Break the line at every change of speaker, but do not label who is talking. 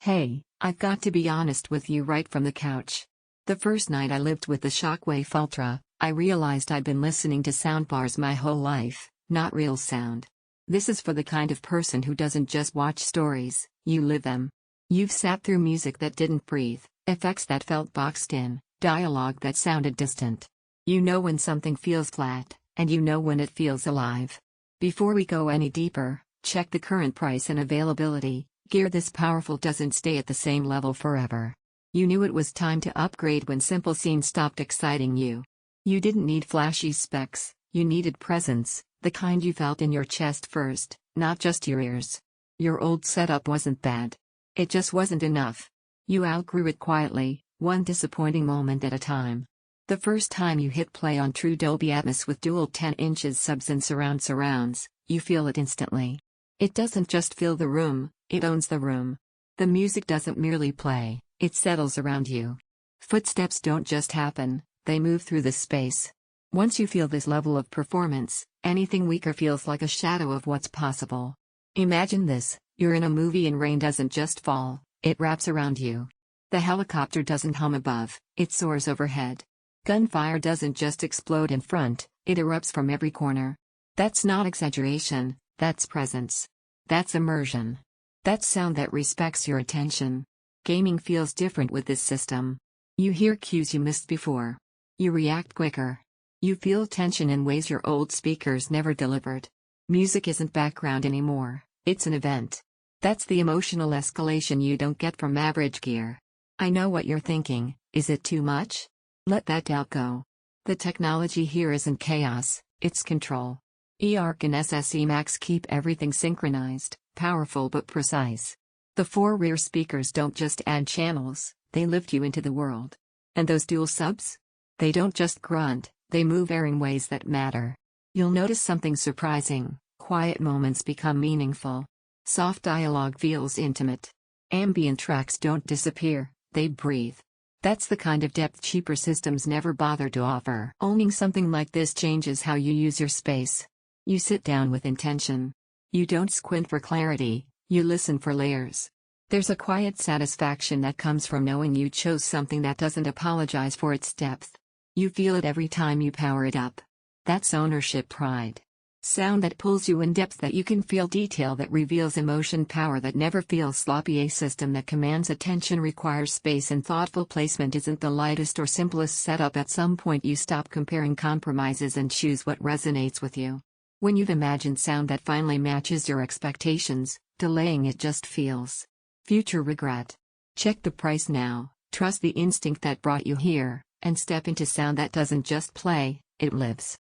Hey, I've got to be honest with you right from the couch. The first night I lived with the Shockwave Ultra, I realized I'd been listening to soundbars my whole life, not real sound. This is for the kind of person who doesn't just watch stories, you live them. You've sat through music that didn't breathe, effects that felt boxed in, dialogue that sounded distant. You know when something feels flat, and you know when it feels alive. Before we go any deeper, check the current price and availability. Gear this powerful doesn't stay at the same level forever. You knew it was time to upgrade when simple scenes stopped exciting you. You didn't need flashy specs, you needed presence, the kind you felt in your chest first, not just your ears. Your old setup wasn't bad. It just wasn't enough. You outgrew it quietly, one disappointing moment at a time. The first time you hit play on true Dolby Atmos with dual 10 inches subs and surrounds, you feel it instantly. It doesn't just fill the room, it owns the room. The music doesn't merely play, it settles around you. Footsteps don't just happen, they move through the space. Once you feel this level of performance, anything weaker feels like a shadow of what's possible. Imagine this, you're in a movie and rain doesn't just fall, it wraps around you. The helicopter doesn't hum above, it soars overhead. Gunfire doesn't just explode in front, it erupts from every corner. That's not exaggeration, that's presence. That's immersion. That's sound that respects your attention. Gaming feels different with this system. You hear cues you missed before. You react quicker. You feel tension in ways your old speakers never delivered. Music isn't background anymore, it's an event. That's the emotional escalation you don't get from average gear. I know what you're thinking, is it too much? Let that doubt go. The technology here isn't chaos, it's control. eARC and SSE Max keep everything synchronized, powerful but precise. The 4 rear speakers don't just add channels, they lift you into the world. And those dual subs? They don't just grunt, they move air in ways that matter. You'll notice something surprising, quiet moments become meaningful. Soft dialogue feels intimate. Ambient tracks don't disappear, they breathe. That's the kind of depth cheaper systems never bother to offer. Owning something like this changes how you use your space. You sit down with intention. You don't squint for clarity, you listen for layers. There's a quiet satisfaction that comes from knowing you chose something that doesn't apologize for its depth. You feel it every time you power it up. That's ownership pride. Sound that pulls you in, depth that you can feel, detail that reveals emotion, power that never feels sloppy. A system that commands attention requires space and thoughtful placement isn't the lightest or simplest setup. At some point you stop comparing compromises and choose what resonates with you. When you've imagined sound that finally matches your expectations, delaying it just feels future regret. Check the price now, trust the instinct that brought you here, and step into sound that doesn't just play, it lives.